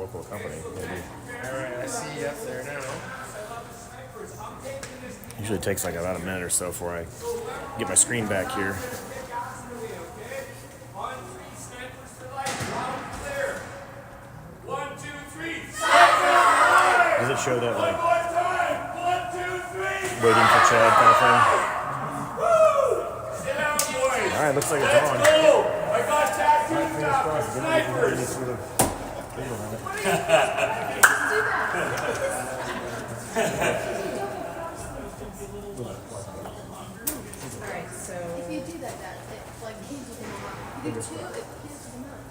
local company, maybe. Alright, I see you up there now. Usually takes like about a minute or so before I get my screen back here. Does it show that like waiting for Chad kind of thing? Alright, looks like it's on. I got tattoos now for snipers. Alright, so if you do that, it like cancels them out. If you do two, it cancels them out.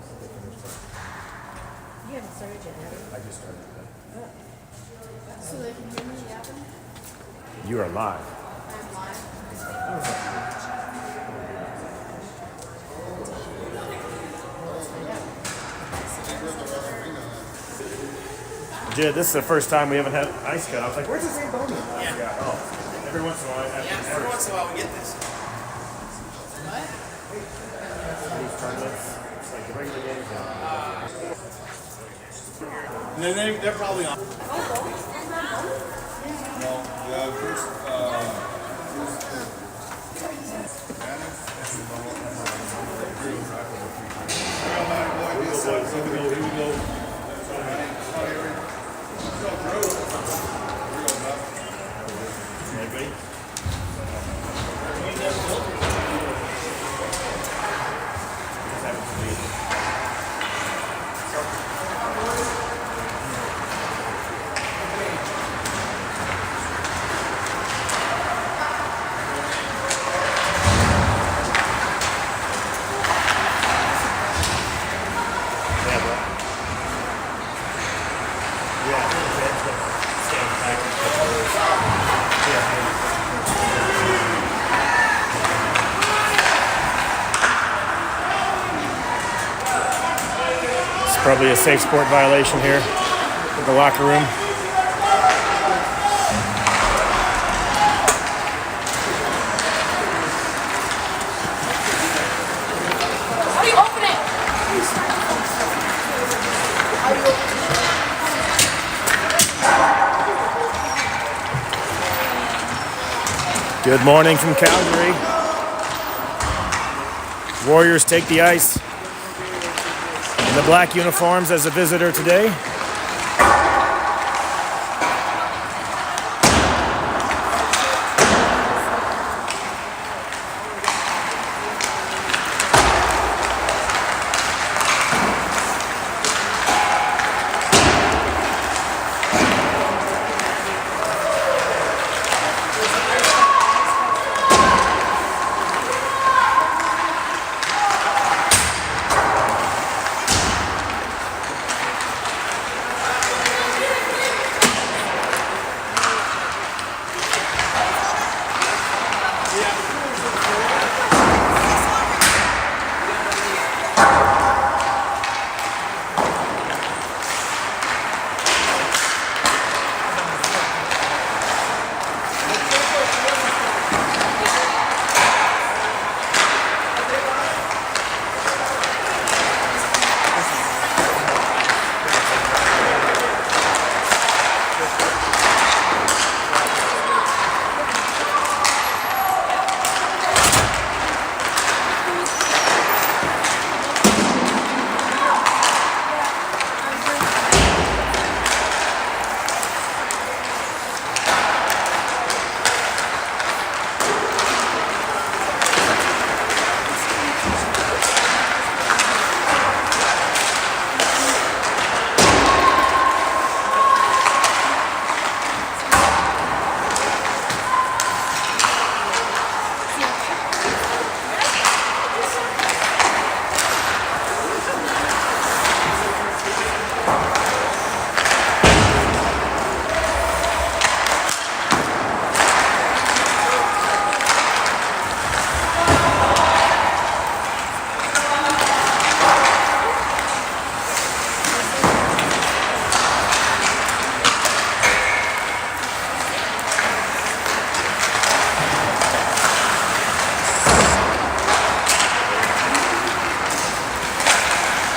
You haven't started yet, have you? I just started that. So they can hear me yapping? You are live. I'm live. Jed, this is the first time we haven't had ice cut. I was like, where's this bone? Yeah. Oh, every once in a while. Every once in a while we get this. What? These tournaments, it's like the regular games. And then they're probably on. Probably a safe sport violation here in the locker room. How do you open it? Good morning from Calgary. Warriors take the ice. The black uniforms as a visitor today.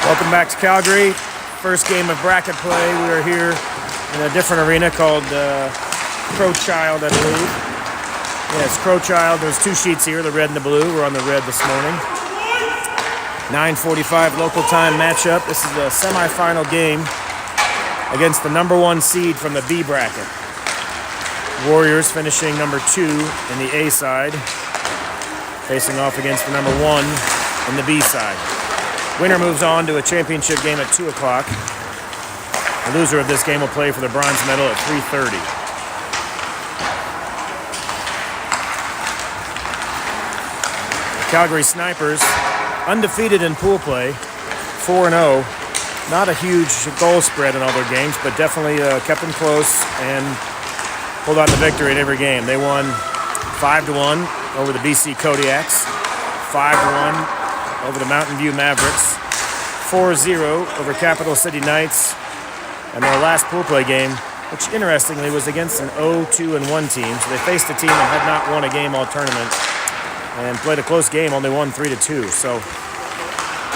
Welcome back to Calgary. first game of bracket play. We are here in a different arena called Crow Child, I believe. Yes, Crow Child. There's two sheets here, the red and the blue. We're on the red this morning. 9:45 local time matchup. This is the semifinal game against the number 1 seed from the B bracket. Warriors finishing number 2 in the A side, facing off against the number 1 in the B side. Winner moves on to a championship game at 2 o'clock. The loser of this game will play for the bronze medal at 3:30. Calgary Snipers, undefeated in pool play, 4-0. Not a huge goal spread in all their games, but definitely kept them close and pulled out the victory in every game. They won 5-1 over the BC Kodiaks, 5-1 over the Mountain View Mavericks, 4-0 over Capital City Knights, and their last pool play game, which interestingly was against an 0-2-1 team. So they faced a team that had not won a game all tournament and played a close game, only won 3-2. So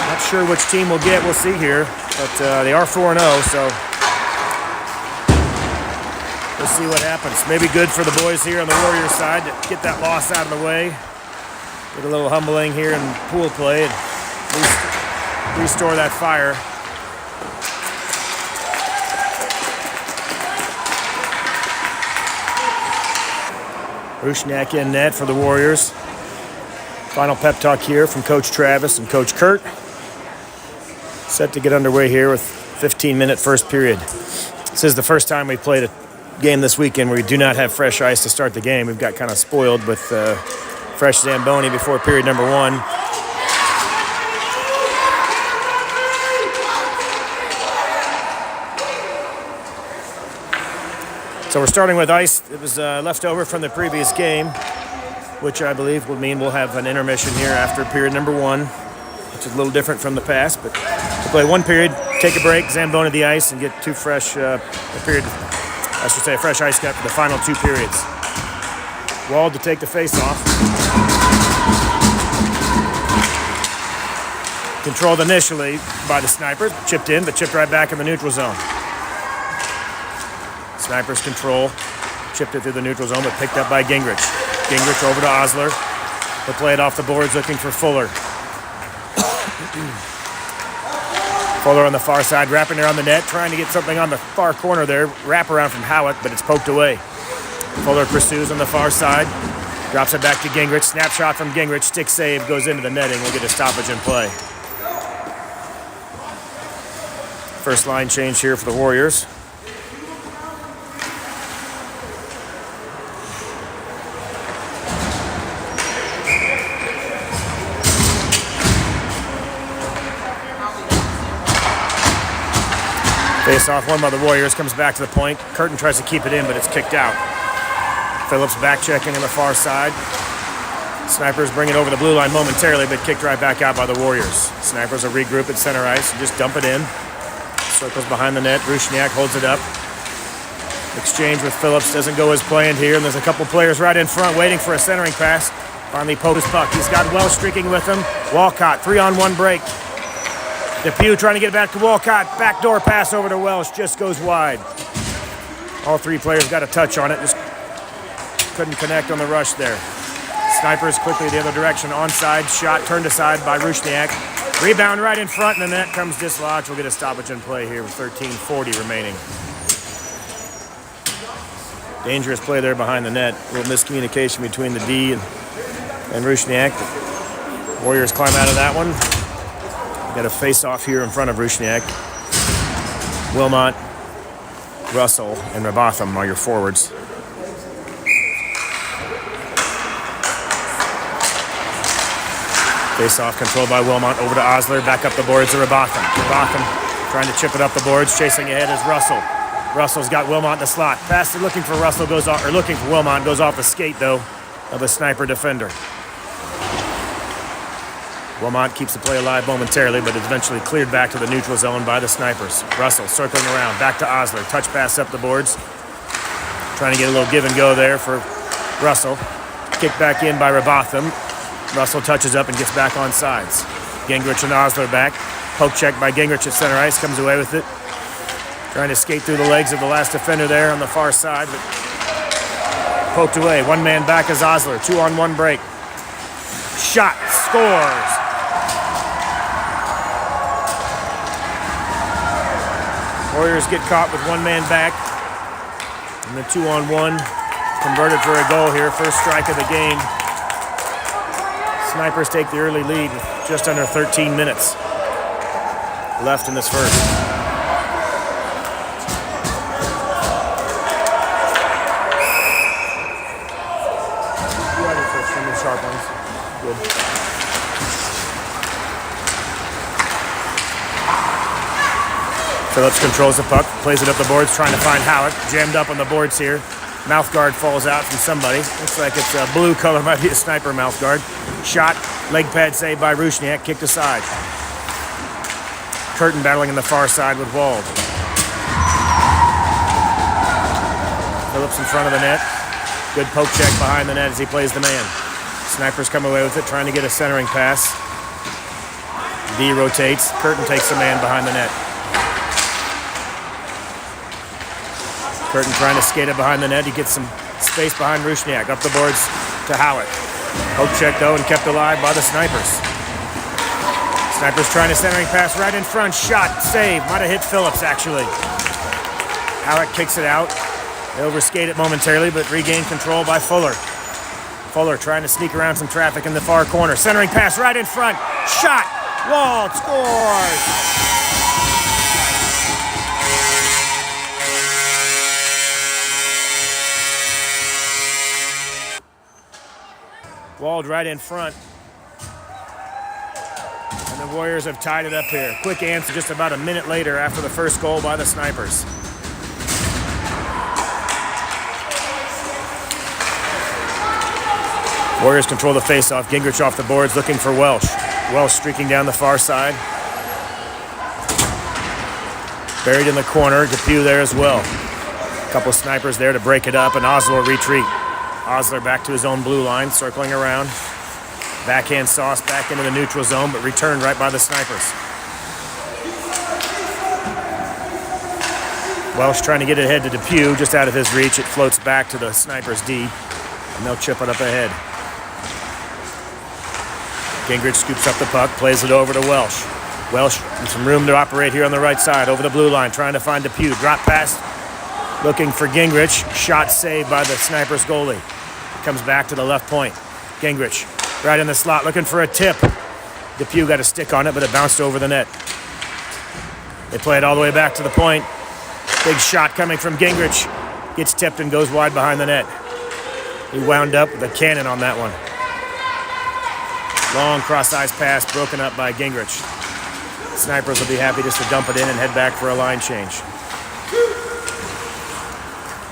not sure which team we'll get. We'll see here, but they are 4-0, so we'll see what happens. Maybe good for the boys here on the Warriors side to get that loss out of the way. Get a little humbling here in pool play and at least restore that fire. Rushniak in net for the Warriors. Final pep talk here from Coach Travis and Coach Kurt. Set to get underway here with 15-minute first period. This is the first time we've played a game this weekend where we do not have fresh ice to start the game. We've got kind of spoiled with fresh Zamboni before period number 1. So we're starting with ice. It was left over from the previous game, which I believe will mean we'll have an intermission here after period number 1, which is a little different from the past. But we'll play one period, take a break, Zamboni the ice, and get two fresh a fresh ice cut for the final 2 periods. Wald to take the face-off. Controlled initially by the Snipers, chipped in, but chipped right back in the neutral zone. Snipers control, chipped it through the neutral zone, but picked up by Gingrich. Gingrich over to Osler. He'll play it off the boards, looking for Fuller. Fuller on the far side, wrapping around the net, trying to get something on the far corner there. Wrap around from Howitt, but it's poked away. Fuller pursues on the far side, drops it back to Gingrich. Snapshot from Gingrich, stick save, goes into the netting. We'll get a stoppage in play. First line change here for the Warriors. Face off one by the Warriors, comes back to the point. Curtin tries to keep it in, but it's kicked out. Phillips back checking on the far side. Snipers bring it over the blue line momentarily, but kicked right back out by the Warriors. Snipers will regroup at center ice and just dump it in. Circles behind the net. Rushniak holds it up. Exchange with Phillips doesn't go as planned here, and there's a couple players right in front waiting for a centering pass. Finally pokes puck. He's got Welsh streaking with him. Walcott, 3-on-1 break. Depew trying to get back to Walcott. Backdoor pass over to Welsh. Just goes wide. All 3 players got a touch on it. Just couldn't connect on the rush there. Snipers quickly the other direction. Onside. Shot turned aside by Rushniak. Rebound right in front, and the net comes dislodged. We'll get a stoppage in play here with 13:40 remaining. Dangerous play there behind the net. A little miscommunication between the D and Rushniak. The Warriors climb out of that one. Got a face-off here in front of Rushniak. Wilmot, Russell, and Rabotham are your forwards. Face-off controlled by Wilmot over to Osler. Back up the boards to Rabotham. Rabotham trying to chip it up the boards. Chasing ahead is Russell. Russell's got Wilmot in the slot. Pass looking for Russell goes off, or looking for Wilmot, goes off the skate though of a Sniper defender. Wilmot keeps the play alive momentarily, but is eventually cleared back to the neutral zone by the Snipers. Russell circling around, back to Osler. Touch pass up the boards. Trying to get a little give and go there for Russell. Kicked back in by Rabotham. Russell touches up and gets back on sides. Gingrich and Osler back. Poke check by Gingrich at center ice, comes away with it. Trying to skate through the legs of the last defender there on the far side, but poked away. One man back is Osler. 2-on-1 break. Shot. Scores. Warriors get caught with one man back. And the 2-on-1 converted for a goal here. First strike of the game. Snipers take the early lead with just under 13 minutes left in this first. Sharp ones. Good. Phillips controls the puck, plays it up the boards, trying to find Howick. Jammed up on the boards here. Mouth guard falls out from somebody. Looks like it's a blue color, might be a sniper mouth guard. Shot, leg pad saved by Rusniak, kicked aside. Curtin battling in the far side with Wald. Phillips in front of the net. Good poke check behind the net as he plays the man. Snipers come away with it, trying to get a centering pass. D rotates. Curtin takes the man behind the net. Curtin trying to skate it behind the net. He gets some space behind Rusniak. Up the boards to Howick. Poke check, though, and kept alive by the Snipers. Snipers trying to centering pass right in front. Shot, save. Might have hit Phillips, actually. Howick kicks it out. They overskate it momentarily, but regain control by Fuller. Fuller trying to sneak around some traffic in the far corner. Centering pass right in front. Shot. Wald scores. Wald right in front. And the Warriors have tied it up here. Quick answer just about a minute later after the first goal by the Snipers. Warriors control the faceoff. Gingrich off the boards looking for Welsh. Welsh streaking down the far side. Buried in the corner. Depew there as well. A couple of Snipers there to break it up, and Osler retreat. Osler back to his own blue line, circling around. Backhand sauce back into the neutral zone, but returned right by the Snipers. Welsh trying to get it ahead to Depew, just out of his reach. It floats back to the Snipers D, and they'll chip it up ahead. Gingrich scoops up the puck, plays it over to Welsh. Welsh with some room to operate here on the right side, over the blue line, trying to find Depew. Drop pass, looking for Gingrich. Shot saved by the Snipers goalie. Comes back to the left point. Gingrich right in the slot, looking for a tip. Depew got a stick on it, but it bounced over the net. They play it all the way back to the point. Big shot coming from Gingrich. Gets tipped and goes wide behind the net. He wound up with a cannon on that one. Long cross-ice pass broken up by Gingrich. Snipers will be happy just to dump it in and head back for a line change.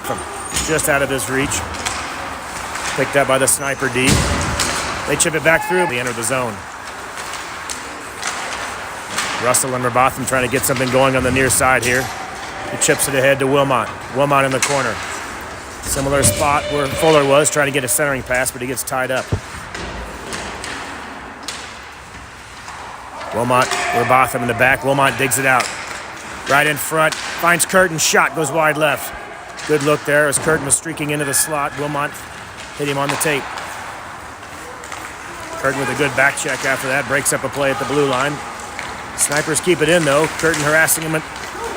From just out of his reach. Picked up by the Sniper D. They chip it back through. They enter the zone. Russell and Robotham trying to get something going on the near side here. He chips it ahead to Wilmot. Wilmot in the corner. Similar spot where Fuller was, trying to get a centering pass, but he gets tied up. Wilmot, Robotham in the back. Wilmot digs it out. Right in front. Finds Curtin. Shot goes wide left. Good look there as Curtin was streaking into the slot. Wilmot hit him on the tape. Curtin with a good back check after that. Breaks up a play at the blue line. Snipers keep it in, though. Curtin harassing him at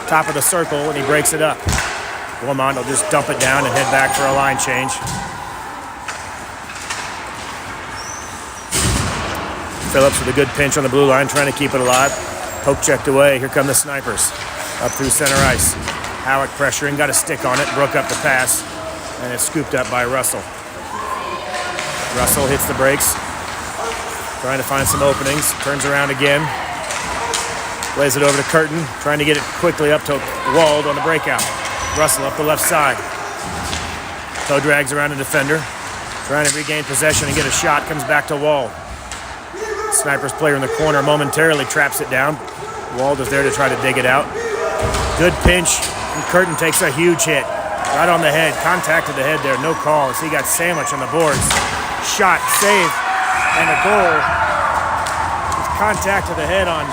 top of the circle, and he breaks it up. Wilmot will just dump it down and head back for a line change. Phillips with a good pinch on the blue line, trying to keep it alive. Poke checked away. Here come the Snipers. Up through center ice. Howick pressuring, got a stick on it, broke up the pass, and it's scooped up by Russell. Russell hits the brakes, trying to find some openings. Turns around again. Plays it over to Curtin, trying to get it quickly up to Wald on the breakout. Russell up the left side. Toe drags around a defender, trying to regain possession and get a shot. Comes back to Wald. Snipers player in the corner momentarily traps it down. Wald is there to try to dig it out. Good pinch, and Curtin takes a huge hit. Right on the head, contact to the head there, no call as he got sandwiched on the boards. Shot, save, and a goal. Contact to the head on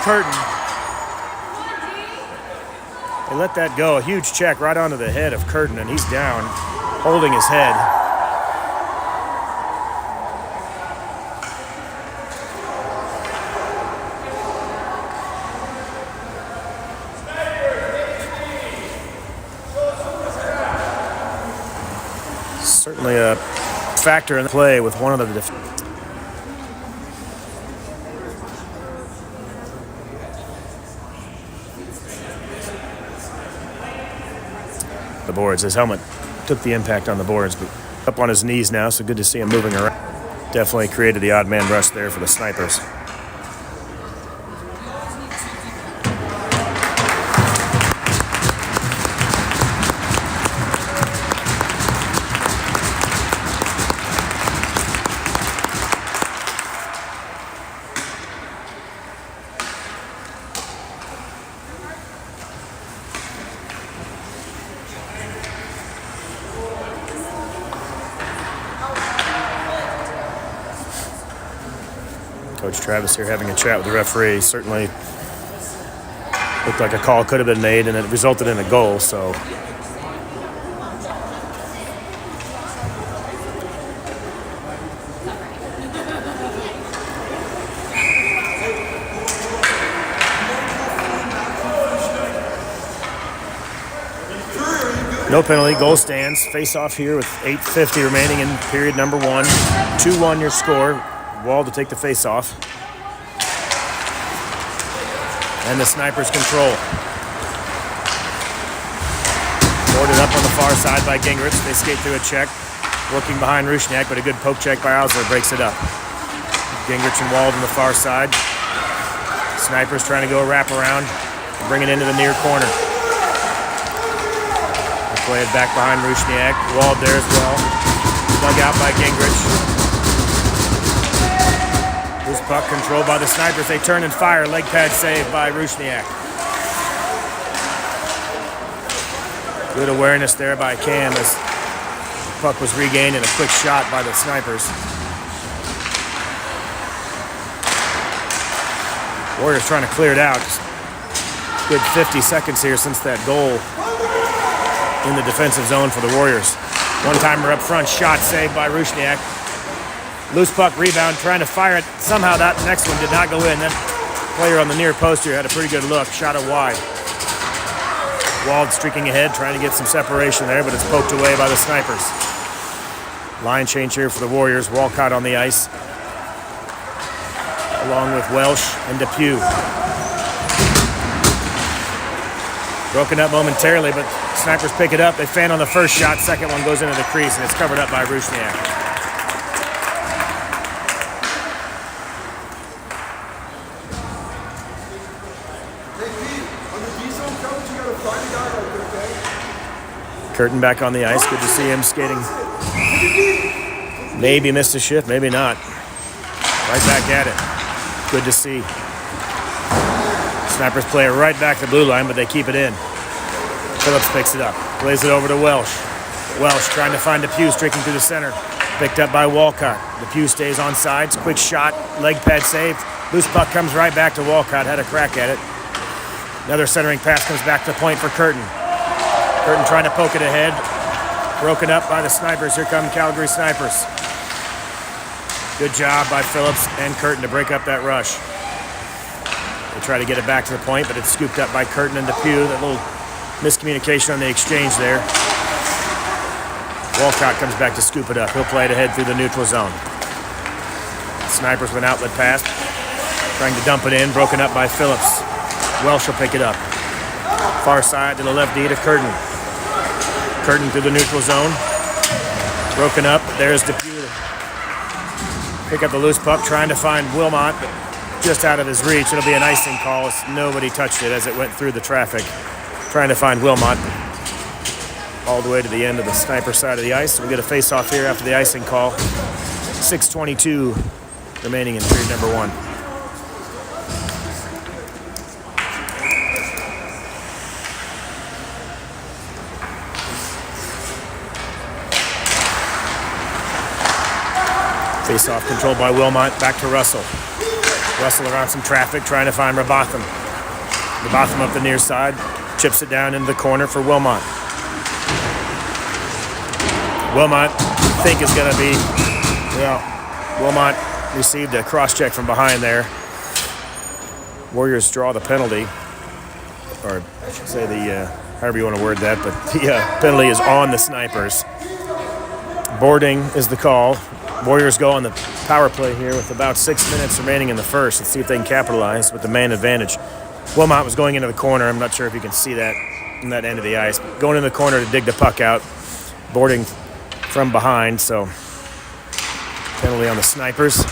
Curtin. They let that go. A huge check right onto the head of Curtin, and he's down, holding his head. Certainly a factor in the play with one of the boards. His helmet took the impact on the boards, but up on his knees now, so good to see him moving around. Definitely created the odd man rush there for the Snipers. Coach Travis here having a chat with the referee. Certainly looked like a call could have been made, and it resulted in a goal, so. No penalty, goal stands. Face off here with 8:50 remaining in period number 1. 2-1 your score. Wall to take the face off. And the Snipers control. Boarded up on the far side by Gingrich. They skate through a check. Working behind Rusniak, but a good poke check by Osler breaks it up. Gingrich and Wald on the far side. Snipers trying to go a wrap around. Bring it into the near corner. They play it back behind Rusniak. Wald there as well. Dug out by Gingrich. This puck controlled by the Snipers. They turn and fire. Leg pad save by Rusniak. Good awareness there by Cam as the puck was regained and a quick shot by the Snipers. Warriors trying to clear it out. Good 50 seconds here since that goal in the defensive zone for the Warriors. One-timer up front. Shot saved by Rusniak. Loose puck rebound, trying to fire it. Somehow that next one did not go in. That player on the near post here had a pretty good look. Shot it wide. Wald streaking ahead, trying to get some separation there, but it's poked away by the Snipers. Line change here for the Warriors. Walcott on the ice, along with Welsh and Depew. Broken up momentarily, but Snipers pick it up. They fan on the first shot. Second one goes into the crease, and it's covered up by Rusniak. Curtin back on the ice. Good to see him skating. Maybe missed a shift, maybe not. Right back at it. Good to see. Snipers play it right back to the blue line, but they keep it in. Phillips picks it up. Plays it over to Welsh. Welsh trying to find Depew, streaking through the center. Picked up by Walcott. Depew stays on sides. Quick shot. Leg pad save. Loose puck comes right back to Walcott. Had a crack at it. Another centering pass comes back to the point for Curtin. Curtin trying to poke it ahead. Broken up by the Snipers. Here come Calgary Snipers. Good job by Phillips and Curtin to break up that rush. They try to get it back to the point, but it's scooped up by Curtin and Depew. That little miscommunication on the exchange there. Walcott comes back to scoop it up. He'll play it ahead through the neutral zone. Snipers with an outlet pass. Trying to dump it in. Broken up by Phillips. Welsh will pick it up. Far side to the left D to Curtin. Curtin through the neutral zone. Broken up. There's Depew. Pick up the loose puck, trying to find Wilmot, but just out of his reach. It'll be an icing call as nobody touched it as it went through the traffic. Trying to find Wilmot all the way to the end of the Sniper side of the ice. So we get a face-off here after the icing call. 6:22 remaining in period number 1. Face-off controlled by Wilmot. Back to Russell. Russell around some traffic, trying to find Robotham. Robotham up the near side, chips it down into the corner for Wilmot. Wilmot, I think, is going to be, Wilmot received a cross-check from behind there. Warriors draw the penalty, or I should say the, however you want to word that, but the penalty is on the Snipers. Boarding is the call. Warriors go on the power play here with about 6 minutes remaining in the first. Let's see if they can capitalize with the man advantage. Wilmot was going into the corner. I'm not sure if you can see that in that end of the ice. Going in the corner to dig the puck out. Boarding from behind, so penalty on the Snipers.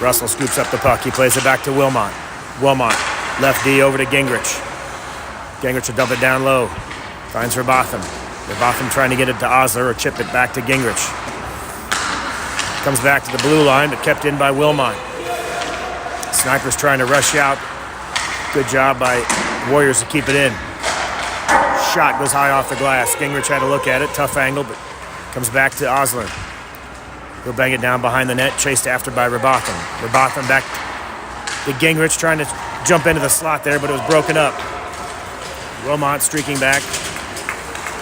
Russell scoops up the puck. He plays it back to Wilmot. Wilmot, left D over to Gingrich. Gingrich will dump it down low. Finds Robotham. Robotham trying to get it to Osler or chip it back to Gingrich. Comes back to the blue line, but kept in by Wilmot. Snipers trying to rush out. Good job by Warriors to keep it in. Shot goes high off the glass. Gingrich had a look at it. Tough angle, but comes back to Osler. He'll bang it down behind the net, chased after by Robotham. Robotham back to Gingrich, trying to jump into the slot there, but it was broken up. Wilmot streaking back,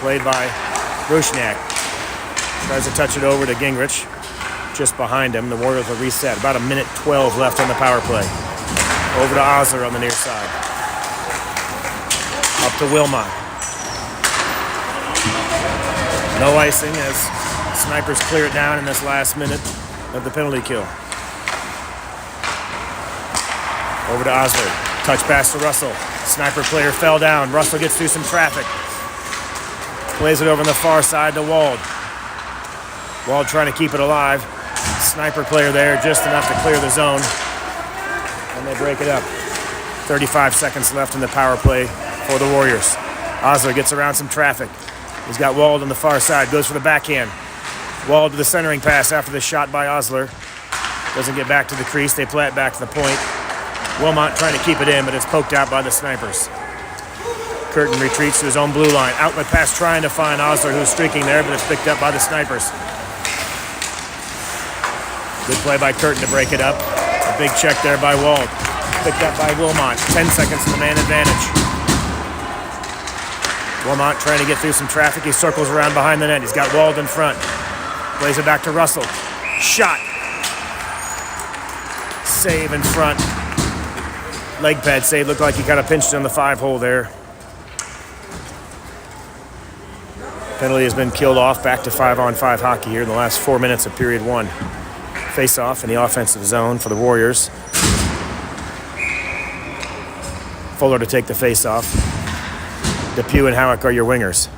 played by Rushniak. Tries to touch it over to Gingrich, just behind him. The Warriors will reset. About 1:12 left on the power play. Over to Osler on the near side. Up to Wilmot. No icing as Snipers clear it down in this last minute of the penalty kill. Over to Osler. Touch pass to Russell. Sniper player fell down. Russell gets through some traffic. Plays it over on the far side to Wald. Wald trying to keep it alive. Sniper player there, just enough to clear the zone. And they break it up. 35 seconds left in the power play for the Warriors. Osler gets around some traffic. He's got Wald on the far side. Goes for the backhand. Wald to the centering pass after the shot by Osler. Doesn't get back to the crease. They play it back to the point. Wilmot trying to keep it in, but it's poked out by the Snipers. Curtin retreats to his own blue line. Outlet pass trying to find Osler, who's streaking there, but it's picked up by the Snipers. Good play by Curtin to break it up. A big check there by Wald. Picked up by Wilmot. 10 seconds to the man advantage. Wilmot trying to get through some traffic. He circles around behind the net. He's got Wald in front. Plays it back to Russell. Shot. Save in front. Leg pad save. Looked like he kind of pinched on the 5-hole there. Penalty has been killed off. Back to 5-on-5 hockey here in the last 4 minutes of period 1. Face off in the offensive zone for the Warriors. Fuller to take the face off. Depew and Howick are your wingers.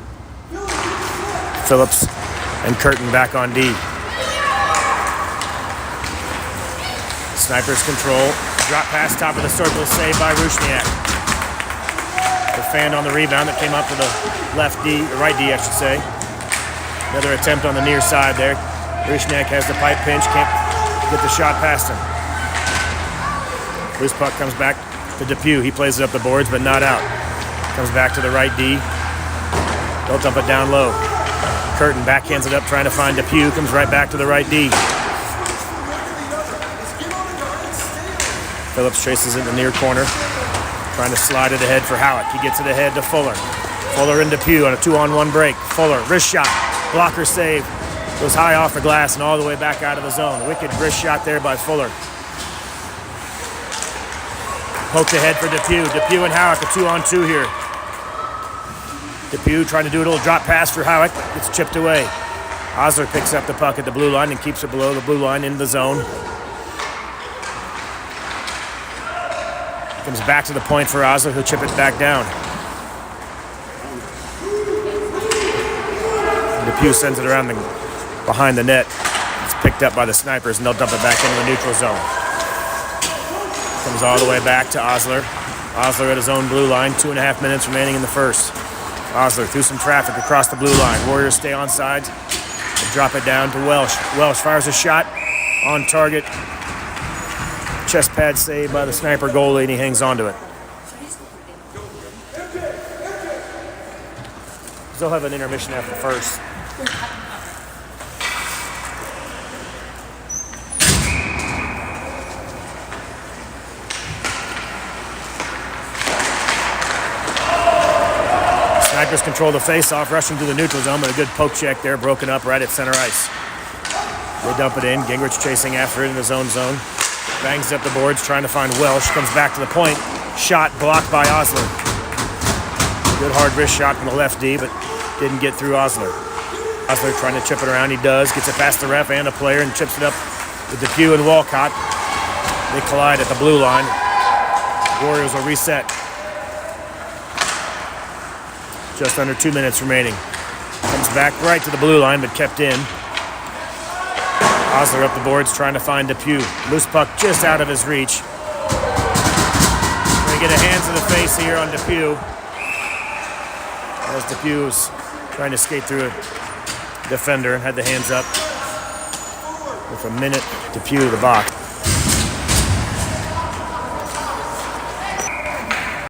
Phillips and Curtin back on D. Snipers control. Drop pass, top of the circle, saved by Rushniak. The fan on the rebound that came up to the left D, or right D, I should say. Another attempt on the near side there. Rushniak has the pipe pinch, can't get the shot past him. Loose puck comes back to Depew. He plays it up the boards, but not out. Comes back to the right D. They'll dump it down low. Curtin backhands it up, trying to find Depew. Comes right back to the right D. Phillips chases it in the near corner, trying to slide it ahead for Howick. He gets it ahead to Fuller. Fuller and Depew on a 2-on-1 break. Fuller, wrist shot, blocker save. Goes high off the glass and all the way back out of the zone. Wicked wrist shot there by Fuller. Poked ahead for Depew. Depew and Howick, a 2-on-2 here. Depew trying to do a little drop pass for Howick. Gets chipped away. Osler picks up the puck at the blue line and keeps it below the blue line into the zone. Comes back to the point for Osler, who'll chip it back down. Depew sends it around behind the net. It's picked up by the Snipers, and they'll dump it back into the neutral zone. Comes all the way back to Osler. Osler at his own blue line. 2.5 minutes remaining in the first. Osler through some traffic across the blue line. Warriors stay on sides. They drop it down to Welsh. Welsh fires a shot on target. Chest pad saved by the Sniper goalie, and he hangs on to it. Still have an intermission after the first. Snipers control the face-off, rushing to the neutral zone, but a good poke check there, broken up right at center ice. They dump it in. Gingrich chasing after it in his own zone. Bangs up the boards, trying to find Welsh. Comes back to the point. Shot blocked by Osler. Good hard wrist shot from the left D, but didn't get through Osler. Osler trying to chip it around. He does. Gets it past the ref and a player and chips it up with Depew and Walcott. They collide at the blue line. Warriors will reset. Just under 2 minutes remaining. Comes back right to the blue line, but kept in. Osler up the boards, trying to find Depew. Loose puck just out of his reach. They get a hands to the face here on Depew. As Depew was trying to skate through a defender and had the hands up. With a minute, Depew to the box.